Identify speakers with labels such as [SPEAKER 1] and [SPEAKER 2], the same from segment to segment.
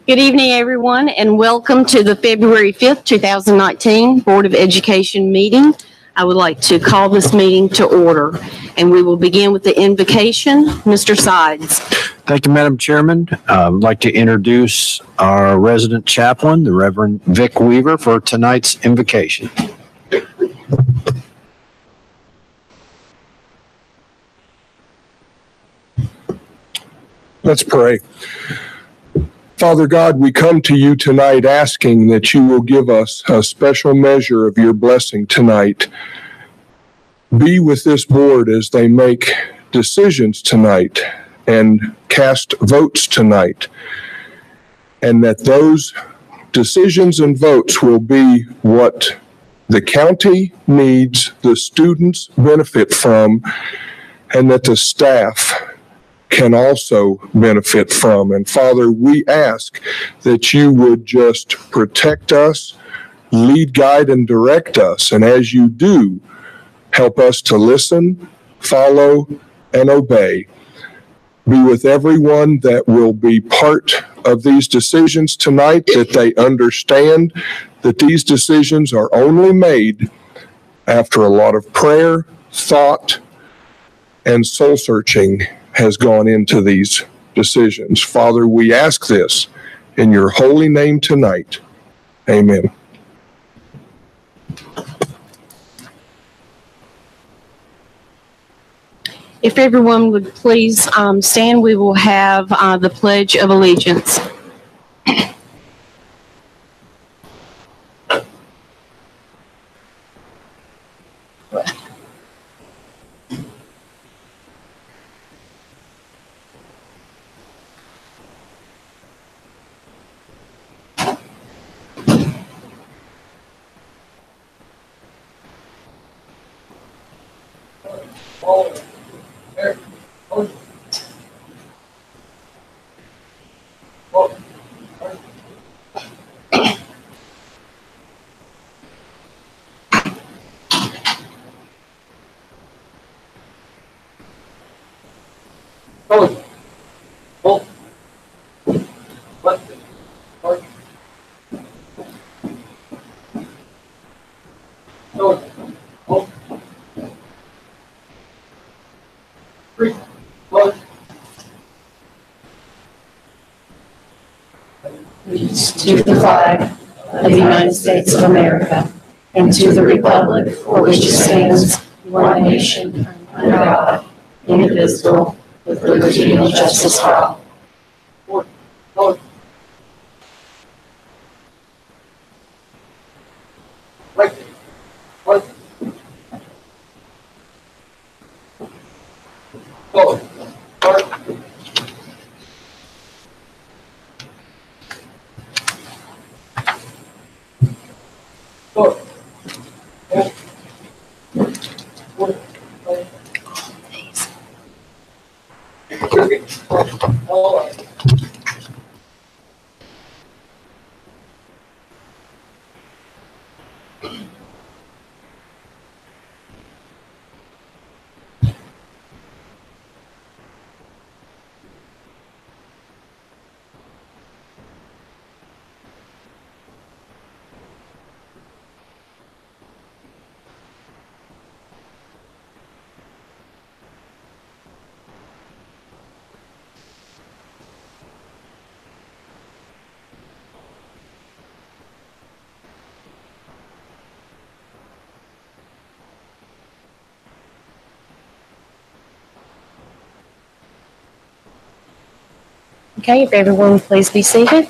[SPEAKER 1] Good evening, everyone, and welcome to the February 5th, 2019 Board of Education meeting. I would like to call this meeting to order, and we will begin with the invocation. Mr. Sides.
[SPEAKER 2] Thank you, Madam Chairman. I'd like to introduce our resident chaplain, the Reverend Vic Weaver, for tonight's invocation.
[SPEAKER 3] Let's pray. Father God, we come to you tonight asking that you will give us a special measure of your blessing tonight. Be with this board as they make decisions tonight and cast votes tonight, and that those decisions and votes will be what the county needs, the students benefit from, and that the staff can also benefit from. And Father, we ask that you would just protect us, lead, guide, and direct us. And as you do, help us to listen, follow, and obey. Be with everyone that will be part of these decisions tonight, that they understand that these decisions are only made after a lot of prayer, thought, and soul searching has gone into these decisions. Father, we ask this in your holy name tonight. Amen.
[SPEAKER 1] If everyone would please stand, we will have the Pledge of Allegiance.
[SPEAKER 4] To the flag of the United States of America and to the republic for which it stands, one nation, under God, indivisible, with liberty and justice for all.
[SPEAKER 1] Okay, if everyone would please be seated.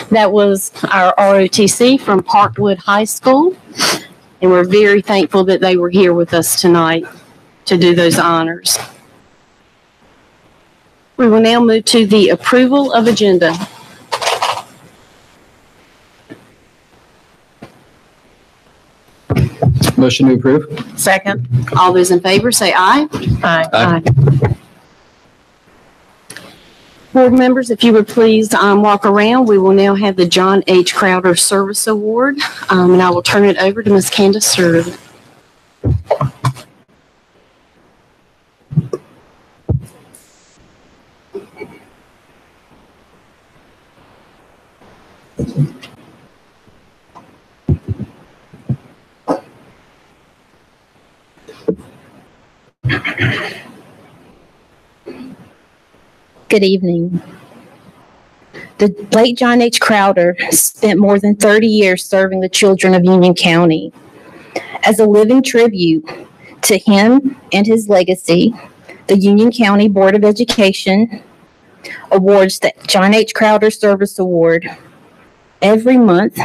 [SPEAKER 1] That was our ROTC from Parkwood High School, and we're very thankful that they were here with us tonight to do those honors. We will now move to the approval of agenda.
[SPEAKER 2] Motion to approve.
[SPEAKER 1] Second. All those in favor say aye.
[SPEAKER 4] Aye.
[SPEAKER 1] Aye. Board members, if you would please walk around, we will now have the John H. Crowder Service Award, and I will turn it over to Ms. Candace Sturd. Good evening. The late John H. Crowder spent more than 30 years serving the children of Union County. As a living tribute to him and his legacy, the Union County Board of Education awards the John H. Crowder Service Award every month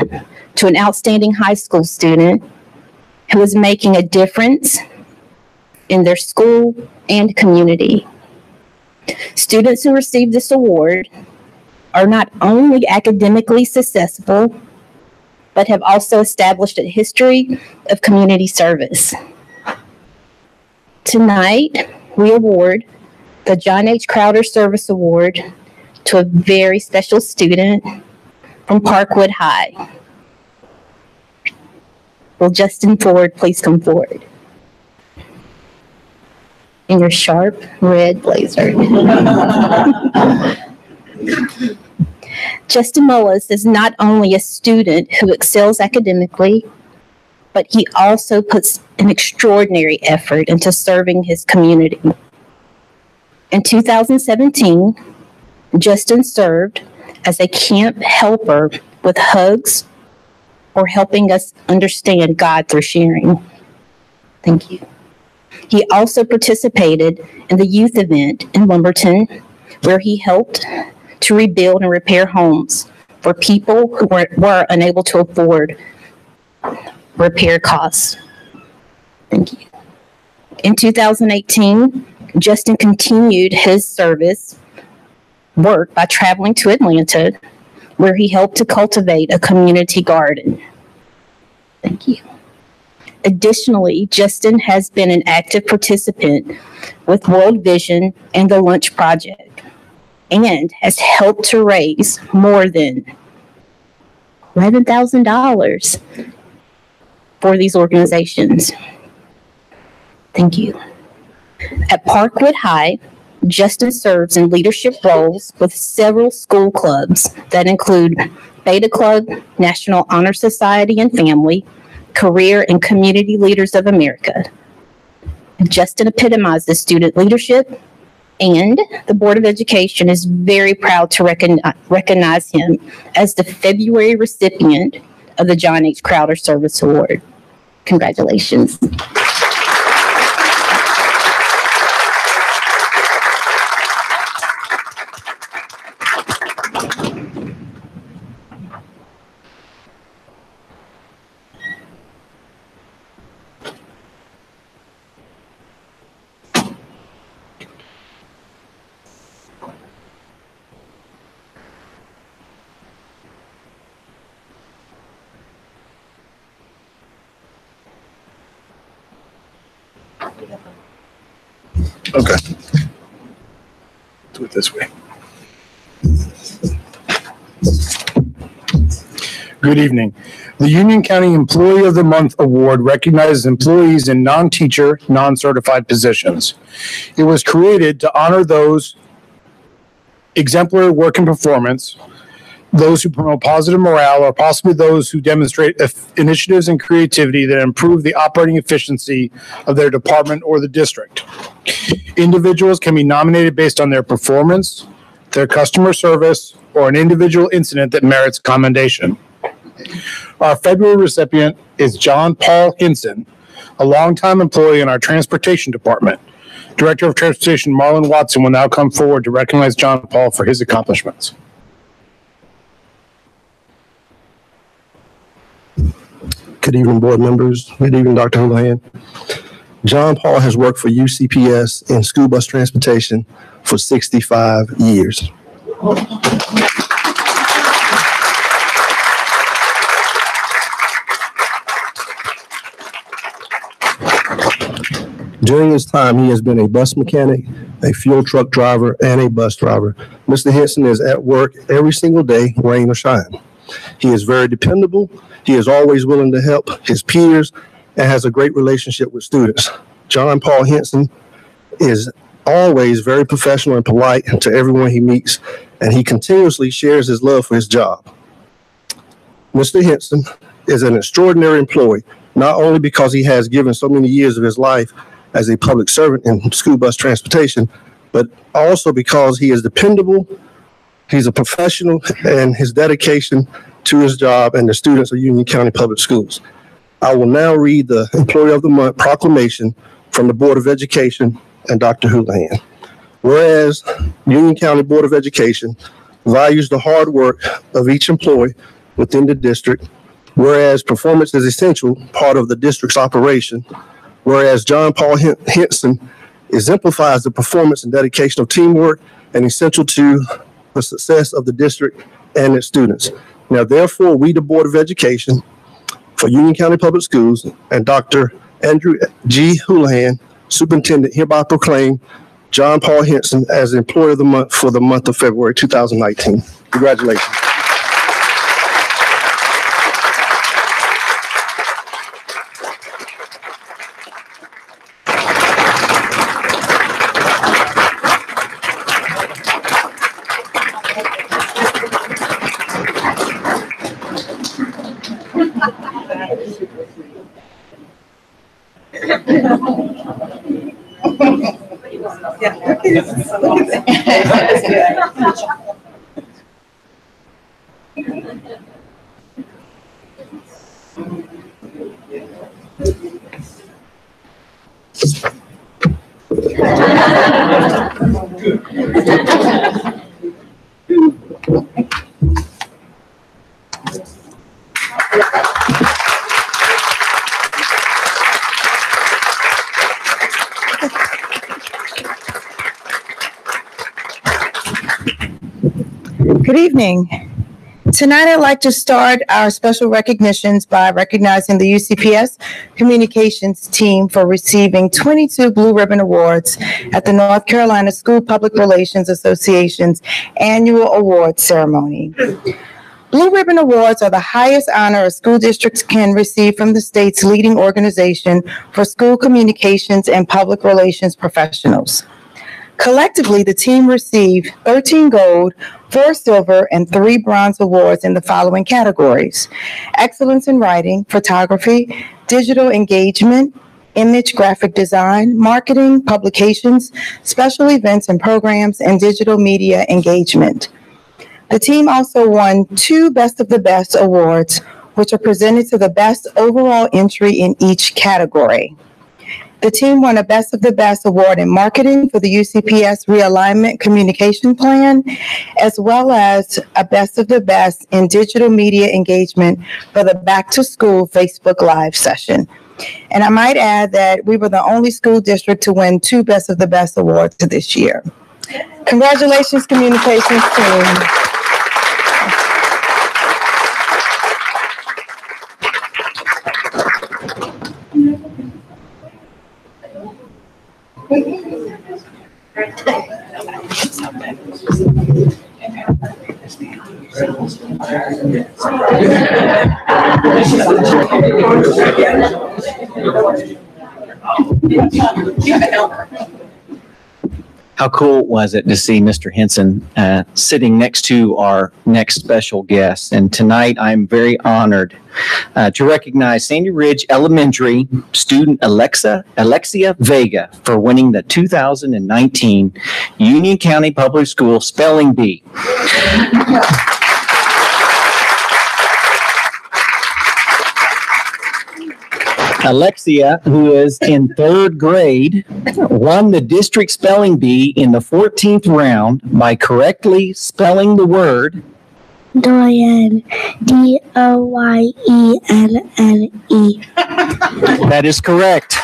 [SPEAKER 1] to an outstanding high school student who is making a difference in their school and community. Students who receive this award are not only academically successful, but have also established a history of community service. Tonight, we award the John H. Crowder Service Award to a very special student from Parkwood High. Will Justin Ford please come forward? In your sharp red blazer. Justin Mullis is not only a student who excels academically, but he also puts an extraordinary effort into serving his community. In 2017, Justin served as a camp helper with hugs or helping us understand God through sharing. Thank you. He also participated in the youth event in Lumberton, where he helped to rebuild and repair homes for people who were unable to afford repair costs. Thank you. In 2018, Justin continued his service work by traveling to Atlanta, where he helped to cultivate a community garden. Thank you. Additionally, Justin has been an active participant with World Vision and the Lunch Project, and has helped to raise more than $11,000 for these organizations. Thank you. At Parkwood High, Justin serves in leadership roles with several school clubs that include Beta Club, National Honor Society and Family, Career and Community Leaders of America. Justin epitomizes student leadership, and the Board of Education is very proud to recognize him as the February recipient of the John H. Crowder Service Award. Congratulations.
[SPEAKER 5] Okay. Do it this way. Good evening. The Union County Employee of the Month Award recognizes employees in non-teacher, non-certified positions. It was created to honor those exemplary work and performance, those who promote positive morale, or possibly those who demonstrate initiatives and creativity that improve the operating efficiency of their department or the district. Individuals can be nominated based on their performance, their customer service, or an individual incident that merits commendation. Our February recipient is John Paul Hinson, a longtime employee in our transportation department. Director of Transportation Marlon Watson will now come forward to recognize John Paul for his accomplishments.
[SPEAKER 6] Good evening, board members. Good evening, Dr. Houlihan. John Paul has worked for UCPS in school bus transportation for 65 years. During his time, he has been a bus mechanic, a fuel truck driver, and a bus driver. Mr. Henson is at work every single day, rain or shine. He is very dependable. He is always willing to help his peers and has a great relationship with students. John Paul Henson is always very professional and polite to everyone he meets, and he continuously shares his love for his job. Mr. Henson is an extraordinary employee, not only because he has given so many years of his life as a public servant in school bus transportation, but also because he is dependable, he's a professional, and his dedication to his job and the students of Union County Public Schools. I will now read the Employee of the Month proclamation from the Board of Education and Dr. Houlihan. Whereas Union County Board of Education values the hard work of each employee within the district, whereas performance is essential part of the district's operation, whereas John Paul Henson exemplifies the performance and dedication of teamwork and essential to the success of the district and its students. Now, therefore, we, the Board of Education for Union County Public Schools, and Dr. Andrew G. Houlihan, Superintendent, hereby proclaim John Paul Henson as Employee of the Month for the month of February 2019. Congratulations.
[SPEAKER 7] Good evening. Tonight, I'd like to start our special recognitions by recognizing the UCPS communications team for receiving 22 Blue Ribbon Awards at the North Carolina School Public Relations Association's annual awards ceremony. Blue Ribbon Awards are the highest honor a school district can receive from the state's leading organization for school communications and public relations professionals. Collectively, the team received 13 gold, 4 silver, and 3 bronze awards in the following categories: excellence in writing, photography, digital engagement, image graphic design, marketing, publications, special events and programs, and digital media engagement. The team also won 2 Best of the Best awards, which are presented to the best overall entry in each category. The team won a Best of the Best award in marketing for the UCPS Realignment Communication Plan, as well as a Best of the Best in digital media engagement for the Back to School Facebook Live session. And I might add that we were the only school district to win 2 Best of the Best awards this year. Congratulations, communications team.
[SPEAKER 8] How cool was it to see Mr. Henson sitting next to our next special guest? And tonight I'm very honored to recognize Sandy Ridge Elementary student Alexia Vega for winning the 2019 Union County Public School Spelling Bee. Alexia, who is in 3rd grade, won the district spelling bee in the 14th round by correctly spelling the word
[SPEAKER 9] Doyenne, D-O-Y-E-N-N-E.
[SPEAKER 8] That is correct.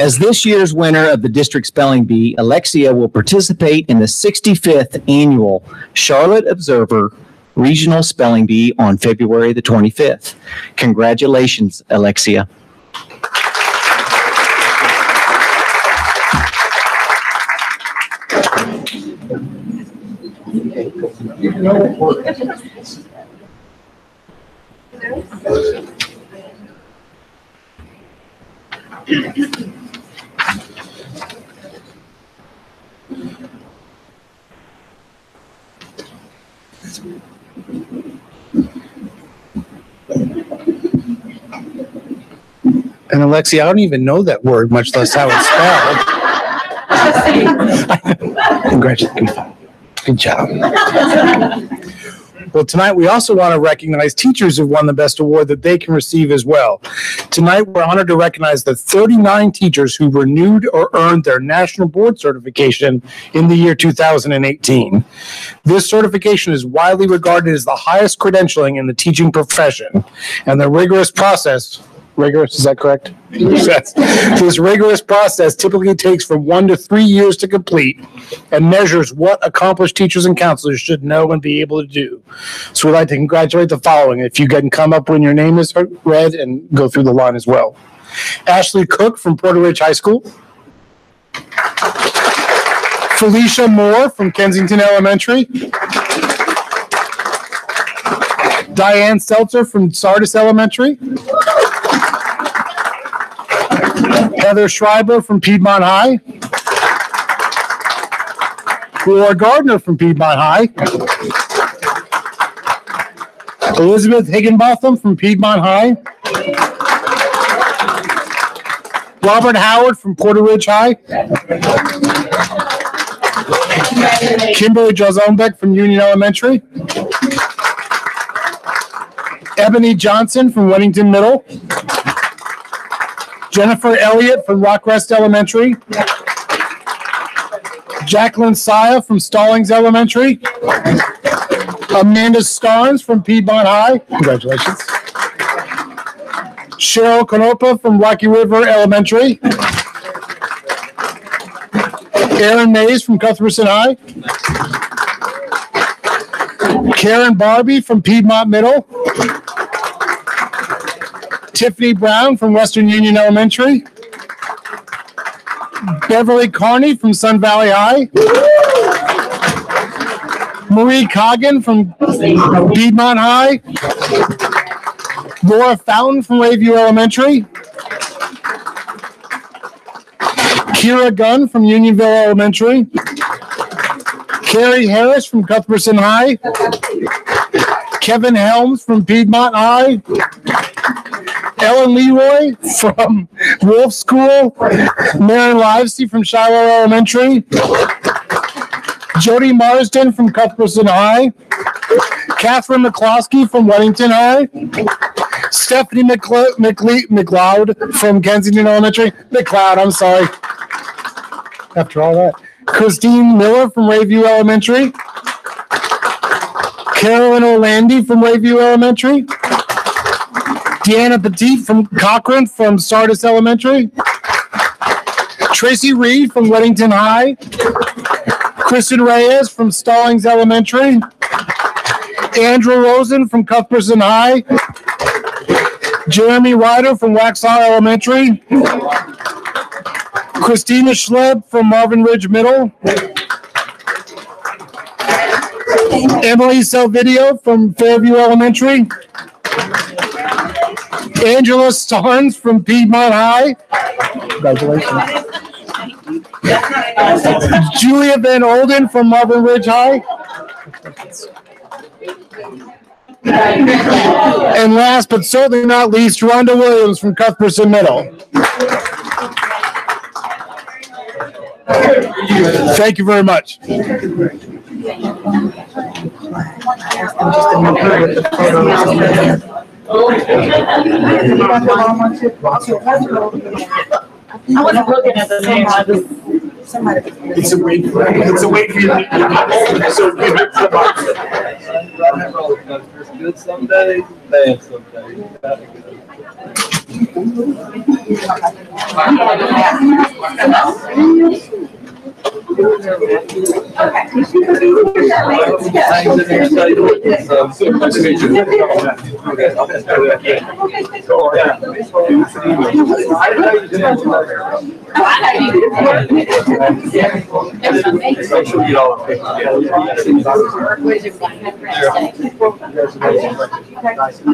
[SPEAKER 8] As this year's winner of the district spelling bee, Alexia will participate in the 65th annual Charlotte Observer Regional Spelling Bee on February the 25th. Congratulations, Alexia.
[SPEAKER 5] And Alexia, I don't even know that word, much less how it's spelled. Congratulations. Good job. Well, tonight we also want to recognize teachers who've won the best award that they can receive as well. Tonight, we're honored to recognize the 39 teachers who renewed or earned their national board certification in the year 2018. This certification is widely regarded as the highest credentialing in the teaching profession, and the rigorous process, rigorous, is that correct? Yes. This rigorous process typically takes from 1 to 3 years to complete and measures what accomplished teachers and counselors should know and be able to do. So we'd like to congratulate the following. If you can come up when your name is read and go through the line as well. Ashley Cook from Porter Ridge High School. Felicia Moore from Kensington Elementary. Diane Seltzer from Sardis Elementary. Heather Schreiber from Piedmont High. Laura Gardner from Piedmont High. Elizabeth Higginbotham from Piedmont High. Robert Howard from Porter Ridge High. Kimberly Jozombeck from Union Elementary. Ebony Johnson from Weddington Middle. Jennifer Elliott from Rockrest Elementary. Jacqueline Saya from Stallings Elementary. Amanda Starnes from Piedmont High. Congratulations. Cheryl Canopa from Rocky River Elementary. Aaron Mays from Cuthbertson High. Karen Barbie from Piedmont Middle. Tiffany Brown from Western Union Elementary. Beverly Carney from Sun Valley High. Marie Coggin from Piedmont High. Laura Fountain from Lakeview Elementary. Kira Gunn from Unionville Elementary. Carrie Harris from Cuthbertson High. Kevin Helms from Piedmont High. Ellen Leroy from Wolf School. Maren Livesey from Shiloh Elementary. Jody Marsden from Cuthbertson High. Catherine McCloskey from Weddington High. Stephanie McLeod from Kensington Elementary. McLeod, I'm sorry. After all that. Christine Miller from Rayview Elementary. Carolyn Orlandi from Rayview Elementary. Deanna Petit from Cochrane from Sardis Elementary. Tracy Reed from Weddington High. Kristen Reyes from Stallings Elementary. Andrew Rosen from Cuthbertson High. Jeremy Ryder from Waxhaw Elementary. Christina Schleb from Marvin Ridge Middle. Emily Salvidio from Fairview Elementary. Angela Starnes from Piedmont High. Congratulations. Julia Van Olden from Marvin Ridge High. And last but certainly not least, Rhonda Williams from Cuthbertson Middle. Thank you very much.
[SPEAKER 1] I wasn't looking at the name. I just.
[SPEAKER 5] It's a wait for you. So give it to
[SPEAKER 10] It's good some days, bad some days.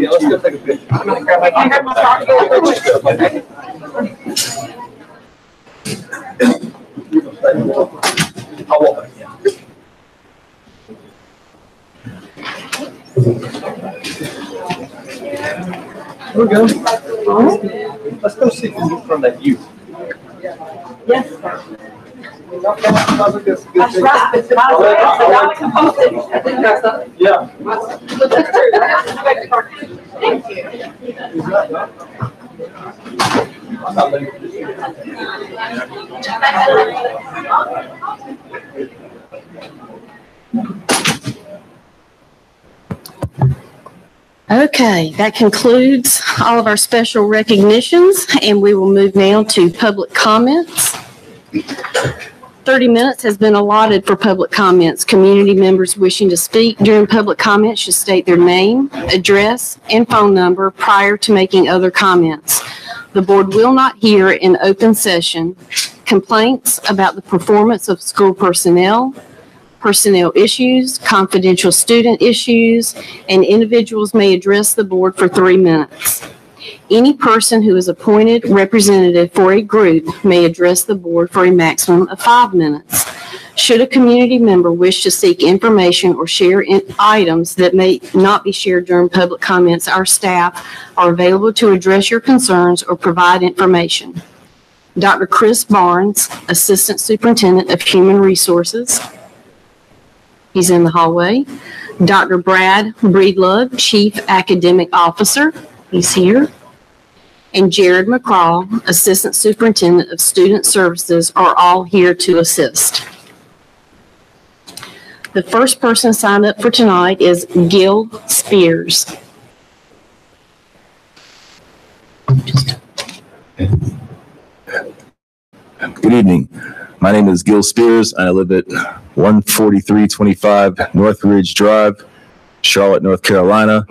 [SPEAKER 10] Let's go take a picture. We're good. Let's go see who's from that youth.
[SPEAKER 4] Yes.
[SPEAKER 10] That's
[SPEAKER 4] right.
[SPEAKER 10] Yeah.
[SPEAKER 4] Thank
[SPEAKER 1] Okay, that concludes all of our special recognitions, and we will move now to public comments. 30 minutes has been allotted for public comments. Community members wishing to speak during public comments should state their name, address, and phone number prior to making other comments. The board will not hear in open session complaints about the performance of school personnel, personnel issues, confidential student issues, and individuals may address the board for 3 minutes. Any person who is appointed representative for a group may address the board for a maximum of 5 minutes. Should a community member wish to seek information or share items that may not be shared during public comments, our staff are available to address your concerns or provide information. Dr. Chris Barnes, Assistant Superintendent of Human Resources. He's in the hallway. Dr. Brad Breedlove, Chief Academic Officer. He's here. And Jared McCraw, Assistant Superintendent of Student Services, are all here to assist. The first person signed up for tonight is Gil Spears.
[SPEAKER 11] Good evening. My name is Gil Spears, and I live at 14325 North Ridge Drive, Charlotte, North Carolina,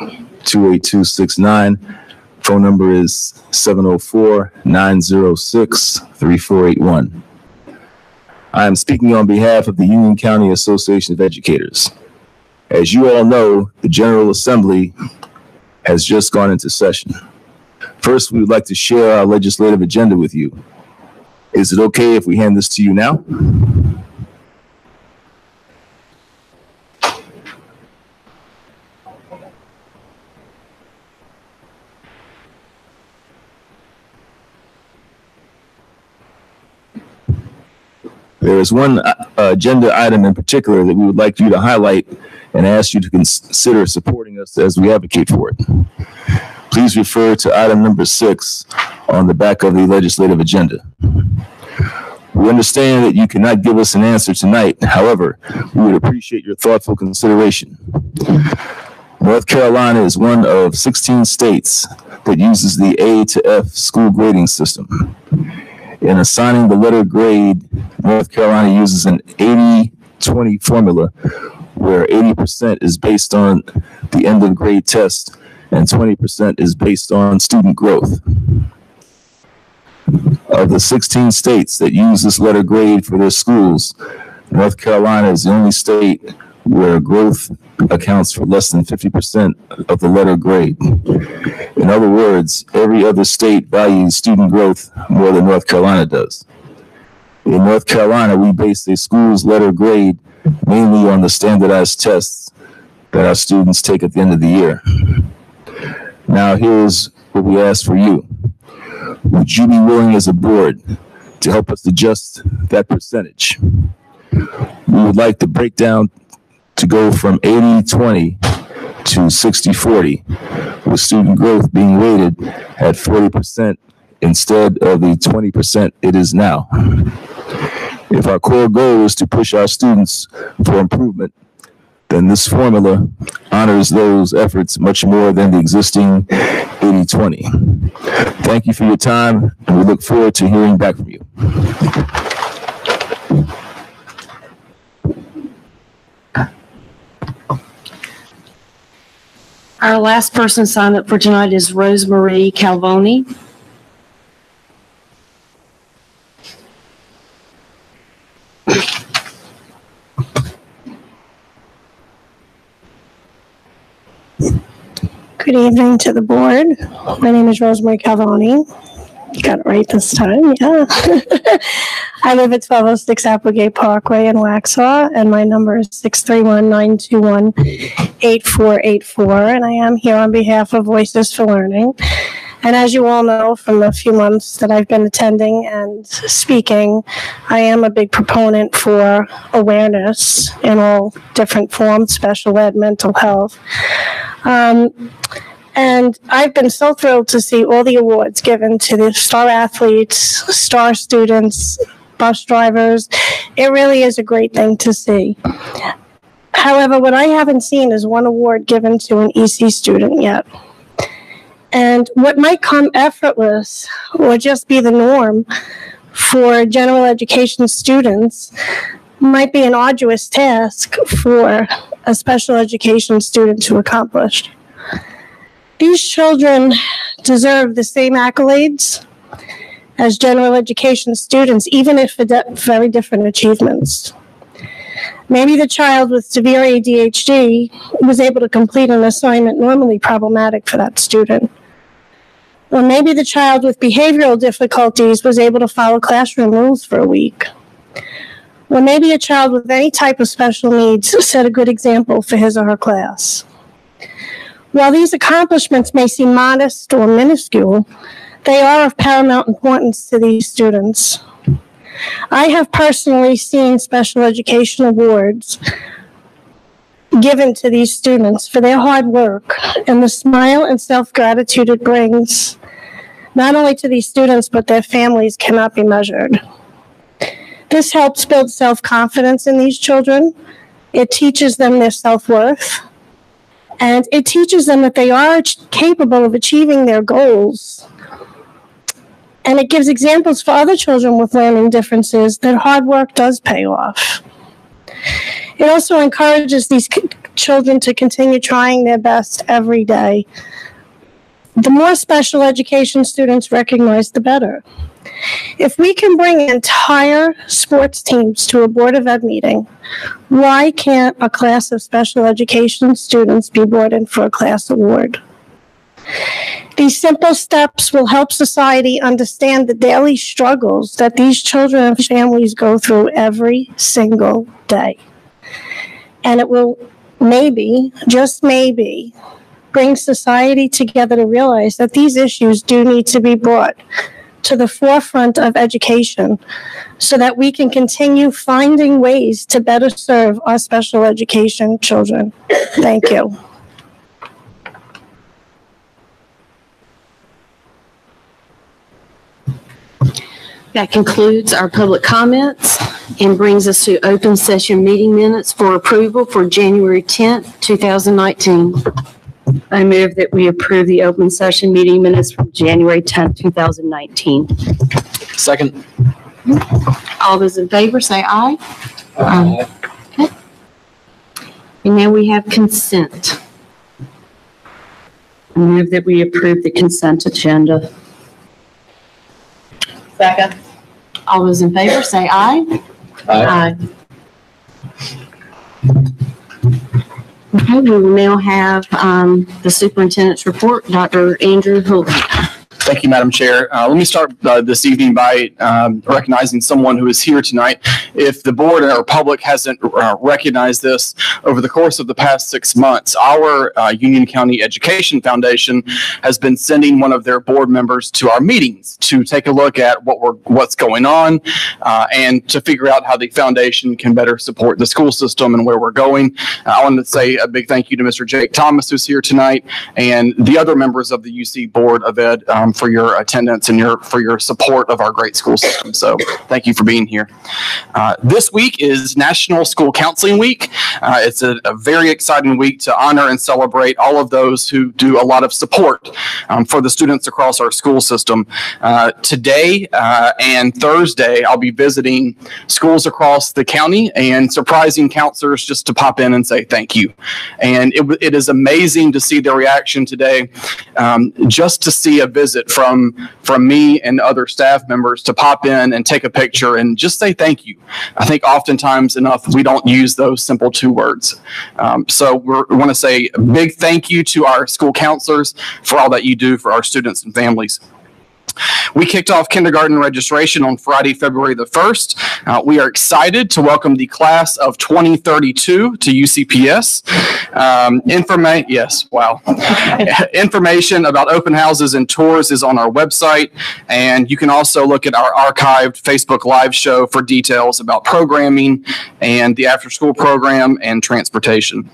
[SPEAKER 11] 28269. Phone number is 704-906-3481. I am speaking on behalf of the Union County Association of Educators. As you all know, the General Assembly has just gone into session. First, we would like to share our legislative agenda with you. Is it okay if we hand this to you now? There is one agenda item in particular that we would like you to highlight and ask you to consider supporting us as we advocate for it. Please refer to item number 6 on the back of the legislative agenda. We understand that you cannot give us an answer tonight. However, we would appreciate your thoughtful consideration. North Carolina is one of 16 states that uses the A to F school grading system. In assigning the letter grade, North Carolina uses an 80-20 formula where 80% is based on the end of grade test and 20% is based on student growth. Of the 16 states that use this letter grade for their schools, North Carolina is the only state where growth accounts for less than 50% of the letter grade. In other words, every other state values student growth more than North Carolina does. In North Carolina, we base a school's letter grade mainly on the standardized tests that our students take at the end of the year. Now, here's what we ask for you. Would you be willing as a board to help us adjust that percentage? We would like the breakdown to go from 80-20 to 60-40, with student growth being weighted at 40% instead of the 20% it is now. If our core goal is to push our students for improvement, then this formula honors those efforts much more than the existing 80-20. Thank you for your time, and we look forward to hearing back from you.
[SPEAKER 1] Our last person signed up for tonight is Rosemarie Calvoni.
[SPEAKER 9] Good evening to the board. My name is Rosemary Calvoni. Got it right this time, yeah.
[SPEAKER 12] I live at 1206 Applegate Parkway in Waxhaw, and my number is 631-921-8484, and I am here on behalf of Voices for Learning. And as you all know from the few months that I've been attending and speaking, I am a big proponent for awareness in all different forms, special ed, mental health. And I've been so thrilled to see all the awards given to the star athletes, star students, bus drivers. It really is a great thing to see. However, what I haven't seen is one award given to an EC student yet. And what might come effortless or just be the norm for general education students might be an arduous task for a special education student to accomplish. These children deserve the same accolades as general education students, even if for very different achievements. Maybe the child with severe ADHD was able to complete an assignment normally problematic for that student. Or maybe the child with behavioral difficulties was able to follow classroom rules for a week. Or maybe a child with any type of special needs set a good example for his or her class. While these accomplishments may seem modest or minuscule, they are of paramount importance to these students. I have personally seen special education awards given to these students for their hard work and the smile and self-gratitude it brings, not only to these students, but their families, cannot be measured. This helps build self-confidence in these children. It teaches them their self-worth, and it teaches them that they are capable of achieving their goals. And it gives examples for other children with learning differences that hard work does pay off. It also encourages these children to continue trying their best every day. The more special education students recognize, the better. If we can bring entire sports teams to a Board of Ed meeting, why can't a class of special education students be brought in for a class award? These simple steps will help society understand the daily struggles that these children and families go through every single day. And it will maybe, just maybe, bring society together to realize that these issues do need to be brought to the forefront of education so that we can continue finding ways to better serve our special education children. Thank you.
[SPEAKER 1] That concludes our public comments and brings us to open session meeting minutes for approval for January 10th, 2019. I move that we approve the open session meeting minutes from January 10th, 2019.
[SPEAKER 2] Second.
[SPEAKER 1] All those in favor say aye. Aye. Okay. And now we have consent. I move that we approve the consent agenda.
[SPEAKER 10] Second.
[SPEAKER 1] All those in favor say aye. Aye. Okay, we will now have the superintendent's report. Dr. Andrew Hooley.
[SPEAKER 13] Thank you, Madam Chair. Let me start this evening by recognizing someone who is here tonight. If the board or public hasn't recognized this, over the course of the past 6 months, our Union County Education Foundation has been sending one of their board members to our meetings to take a look at what's going on and to figure out how the foundation can better support the school system and where we're going. I wanted to say a big thank you to Mr. Jake Thomas, who's here tonight, and the other members of the UC Board of Ed for your attendance and for your support of our great school system. So thank you for being here. This week is National School Counseling Week. It's a very exciting week to honor and celebrate all of those who do a lot of support for the students across our school system. Today and Thursday, I'll be visiting schools across the county and surprising counselors just to pop in and say thank you. And it is amazing to see their reaction today, just to see a visit from me and other staff members to pop in and take a picture and just say thank you. I think oftentimes enough we don't use those simple 2 words. So we want to say a big thank you to our school counselors for all that you do for our students and families. We kicked off kindergarten registration on Friday, February the 1st. We are excited to welcome the class of 2032 to UCPS. Information about open houses and tours is on our website, and you can also look at our archived Facebook Live show for details about programming and the after-school program and transportation.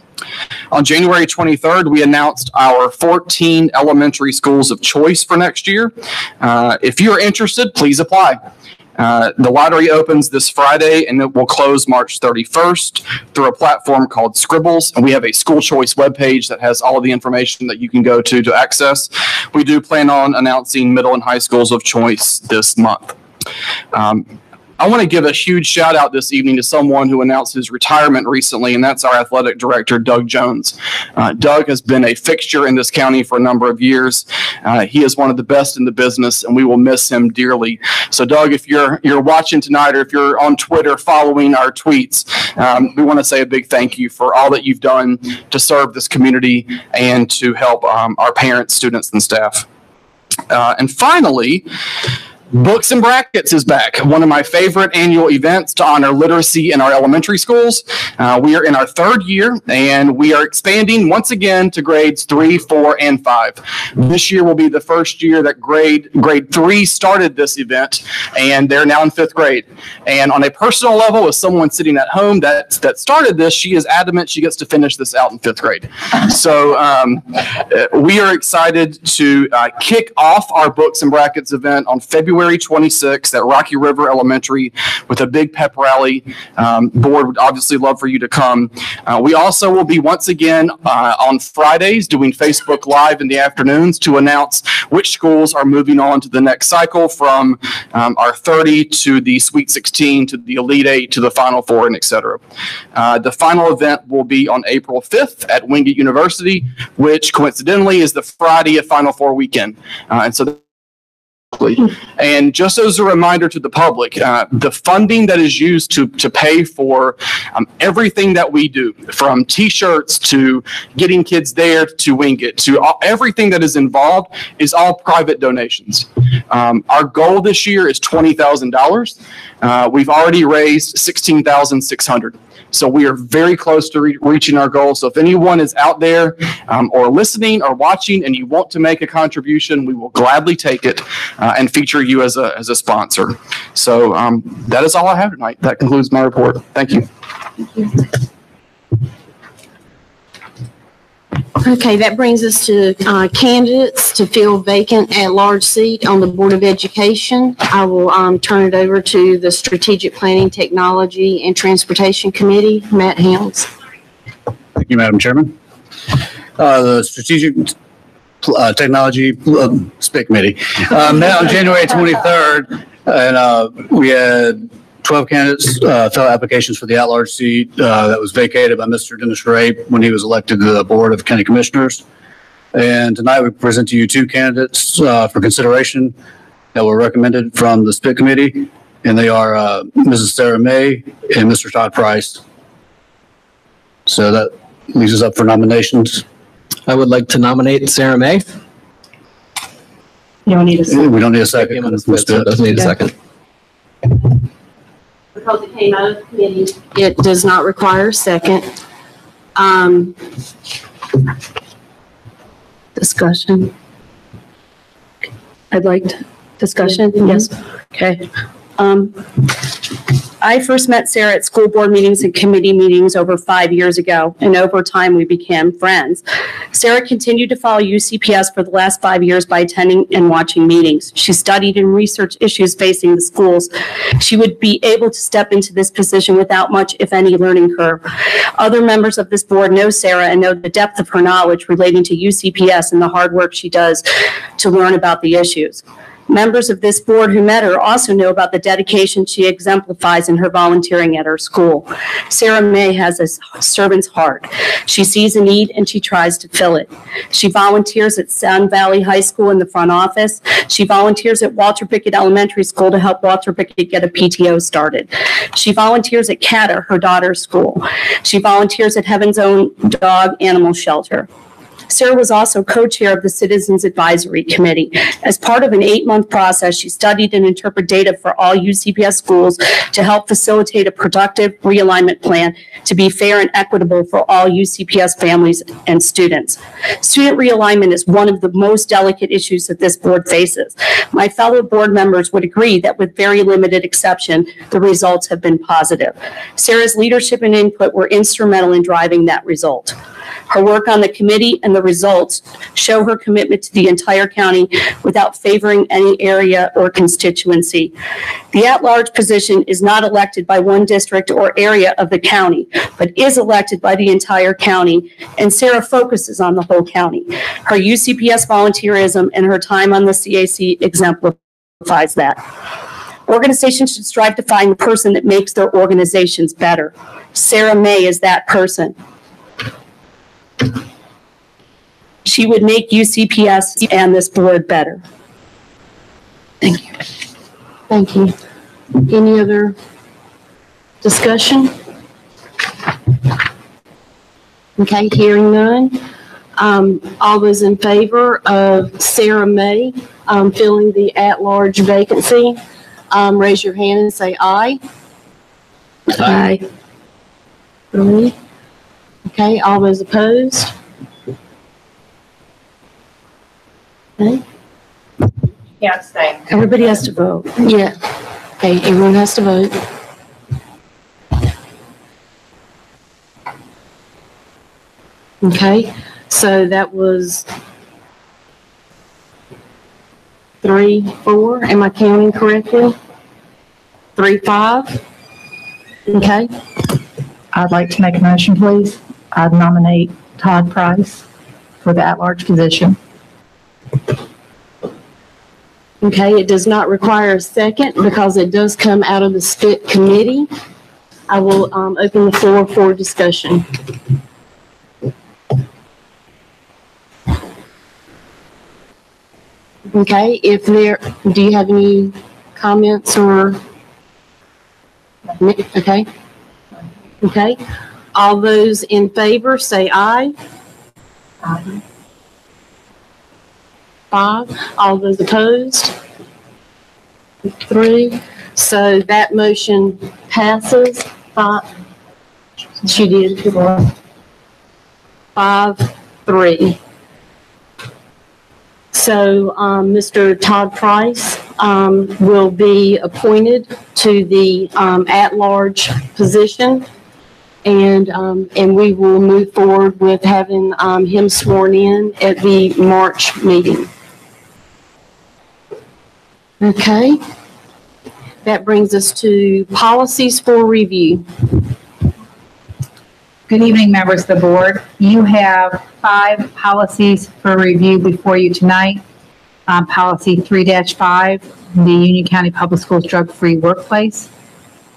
[SPEAKER 13] On January 23rd, we announced our 14 elementary schools of choice for next year. If you're interested, please apply. The lottery opens this Friday and it will close March 31st through a platform called Scribbles. And we have a school choice webpage that has all of the information that you can go to access. We do plan on announcing middle and high schools of choice this month. I want to give a huge shout out this evening to someone who announced his retirement recently, and that's our athletic director, Doug Jones. Doug has been a fixture in this county for a number of years. He is one of the best in the business, and we will miss him dearly. So, Doug, if you're watching tonight or if you're on Twitter following our tweets, we want to say a big thank you for all that you've done to serve this community and to help our parents, students, and staff. And finally, Books and Brackets is back, one of my favorite annual events to honor literacy in our elementary schools. We are in our third year, and we are expanding once again to grades 3, 4, and 5. This year will be the first year that grade 3 started this event, and they're now in 5th grade. And on a personal level, as someone sitting at home that started this, she is adamant she gets to finish this out in 5th grade. So we are excited to kick off our Books and Brackets event on February 26th at Rocky River Elementary with a big pep rally. Board would obviously love for you to come. We also will be once again on Fridays doing Facebook Live in the afternoons to announce which schools are moving on to the next cycle from our 30 to the Sweet 16 to the Elite 8 to the Final Four and etc. The final event will be on April 5th at Wingate University, which coincidentally is the Friday of Final Four weekend. And just as a reminder to the public, the funding that is used to pay for everything that we do, from T-shirts to getting kids there to Wingate to everything that is involved, is all private donations. Our goal this year is $20,000. We've already raised $16,600. So we are very close to reaching our goal. So if anyone is out there or listening or watching and you want to make a contribution, we will gladly take it and feature you as a sponsor. So that is all I have tonight. That concludes my report. Thank you.
[SPEAKER 1] Okay, that brings us to candidates to fill vacant at-large seat on the Board of Education. I will turn it over to the Strategic Planning, Technology, and Transportation Committee, Matt Helms.
[SPEAKER 14] Thank you, Madam Chairman. The Strategic Technology SPIT Committee met on January 23rd, and we had 12 candidates fill out applications for the at-large seat that was vacated by Mr. Dennis Ray when he was elected to the Board of County Commissioners. And tonight we present to you 2 candidates for consideration that were recommended from the SPIT Committee, and they are Mrs. Sarah May and Mr. Todd Price. So that leaves us up for nominations.
[SPEAKER 8] I would like to nominate Sarah May.
[SPEAKER 1] You don't need a second.
[SPEAKER 14] We don't need a second.
[SPEAKER 8] Doesn't need a second.
[SPEAKER 1] Because it came out of the committee, it does not require a second. Discussion. I'd like to, discussion? Yes. Okay. I first met Sarah at school board meetings and committee meetings over 5 years ago, and over time we became friends. Sarah continued to follow UCPS for the last 5 years by attending and watching meetings. She studied and researched issues facing the schools. She would be able to step into this position without much, if any, learning curve. Other members of this board know Sarah and know the depth of her knowledge relating to UCPS and the hard work she does to learn about the issues. Members of this board who met her also know about the dedication she exemplifies in her volunteering at her school. Sarah May has a servant's heart. She sees a need and she tries to fill it. She volunteers at Sun Valley High School in the front office. She volunteers at Walter Pickett Elementary School to help Walter Pickett get a PTO started. She volunteers at CATA, her daughter's school. She volunteers at Heaven's Own Dog Animal Shelter. Sarah was also co-chair of the Citizens Advisory Committee. As part of an 8-month process, she studied and interpreted data for all UCPS schools to help facilitate a productive realignment plan to be fair and equitable for all UCPS families and students. Student realignment is one of the most delicate issues that this board faces. My fellow board members would agree that with very limited exception, the results have been positive. Sarah's leadership and input were instrumental in driving that result. Her work on the committee and the results show her commitment to the entire county without favoring any area or constituency. The at-large position is not elected by one district or area of the county, but is elected by the entire county, and Sarah focuses on the whole county. Her UCPS volunteerism and her time on the CAC exemplifies that. Organizations should strive to find the person that makes their organizations better. Sarah May is that person. She would make UCPS and this board better. Thank you. Thank you. Any other discussion? Okay, hearing none. All those in favor of Sarah May filling the at-large vacancy, raise your hand and say aye. Aye. Three. Okay, all those opposed? Okay.
[SPEAKER 7] Yeah, abstain.
[SPEAKER 1] Everybody has to vote. Yeah. Okay, everyone has to vote. Okay, so that was 3-4. Am I counting correctly? 3-5. Okay.
[SPEAKER 15] I'd like to make a motion, please. I'd nominate Todd Price for the at-large position.
[SPEAKER 1] Okay, it does not require a second because it does come out of the SPIT committee. I will open the floor for discussion. Okay, do you have any comments or? Okay. Okay. All those in favor say aye. Aye. 5. All those opposed? 3. So that motion passes. 5. She did. 5-3. So Mr. Todd Price will be appointed to the at-large position. And we will move forward with having him sworn in at the March meeting. Okay. That brings us to policies for review.
[SPEAKER 15] Good evening, members of the board. You have 5 policies for review before you tonight. Policy 3-5, the Union County Public Schools Drug-Free Workplace.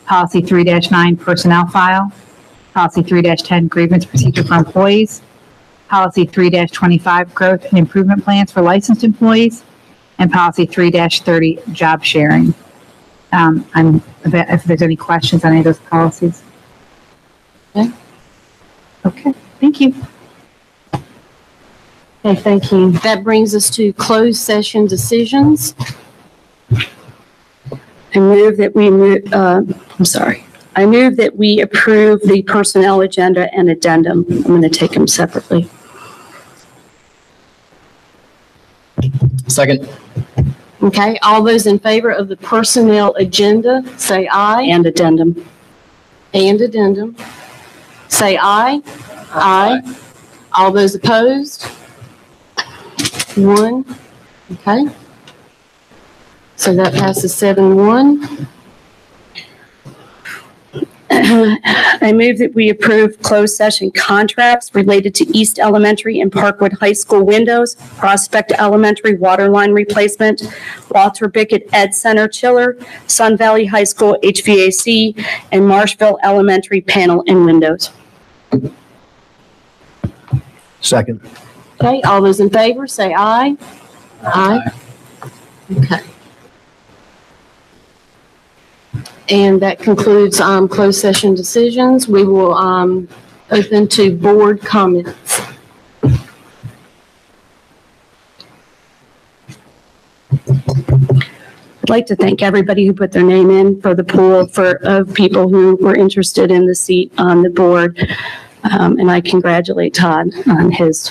[SPEAKER 15] Policy 3-9, Personnel File. Policy 3-10, Grievance Procedure for Employees. Policy 3-25, Growth and Improvement Plans for Licensed Employees. And Policy 3-30, Job Sharing. If there's any questions on any of those policies.
[SPEAKER 1] Okay.
[SPEAKER 15] Okay, thank you.
[SPEAKER 1] Okay, thank you. That brings us to closed session decisions. I move that we approve the personnel agenda and addendum. I'm going to take them separately.
[SPEAKER 10] Second.
[SPEAKER 1] Okay, all those in favor of the personnel agenda, say aye. And addendum. And addendum. Say aye. Aye. All those opposed? 1. Okay. So that passes 7-1. I move that we approve closed session contracts related to East Elementary and Parkwood High School windows, Prospect Elementary water line replacement, Walter Bickett Ed Center chiller, Sun Valley High School HVAC, and Marshville Elementary panel and windows.
[SPEAKER 6] Second.
[SPEAKER 1] Okay, all those in favor say aye. Aye. Okay. And that concludes closed session decisions. We will open to board comments. I'd like to thank everybody who put their name in for the pool of people who were interested in the seat on the board. And I congratulate Todd on his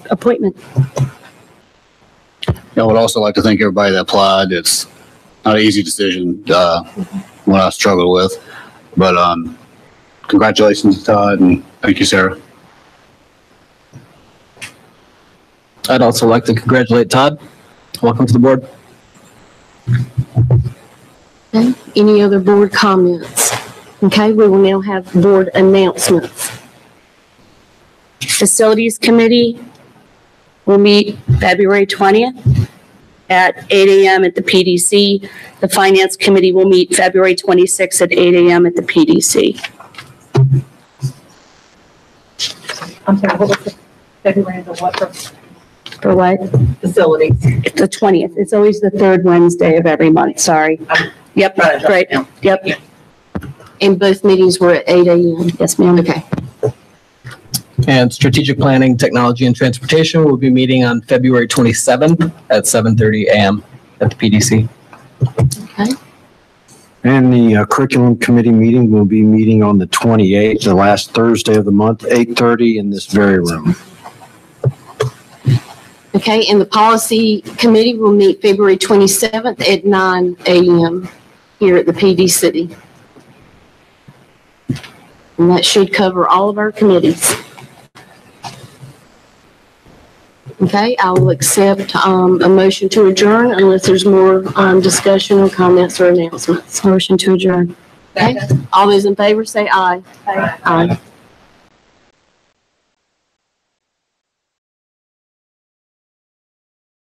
[SPEAKER 1] appointment.
[SPEAKER 14] I would also like to thank everybody that applied. It's not an easy decision, one I struggled with, but, congratulations to Todd and thank you, Sarah.
[SPEAKER 10] I'd also like to congratulate Todd. Welcome to the board.
[SPEAKER 1] Okay. Any other board comments? Okay, we will now have board announcements. Facilities Committee will meet February 20th at 8 a.m. at the PDC. The Finance Committee will meet February 26th at 8 a.m. at the PDC.
[SPEAKER 15] I'm sorry, what was the February the what
[SPEAKER 1] For what?
[SPEAKER 15] facilities?
[SPEAKER 1] It's the 20th. It's always the third Wednesday of every month, sorry. Yep, great. Yep. And both meetings were at 8 a.m. Yes, ma'am. Okay.
[SPEAKER 10] And Strategic Planning, Technology, and Transportation will be meeting on February 27th at 7:30 a.m. at the PDC.
[SPEAKER 1] Okay.
[SPEAKER 2] And the Curriculum Committee meeting will be meeting on the 28th, the last Thursday of the month, 8:30 in this very room.
[SPEAKER 1] Okay, and the Policy Committee will meet February 27th at 9 a.m. here at the PDC. And that should cover all of our committees. Okay, I will accept a motion to adjourn unless there's more discussion or comments or announcements. Motion to adjourn. Okay, all those in favor say aye. Aye. Aye.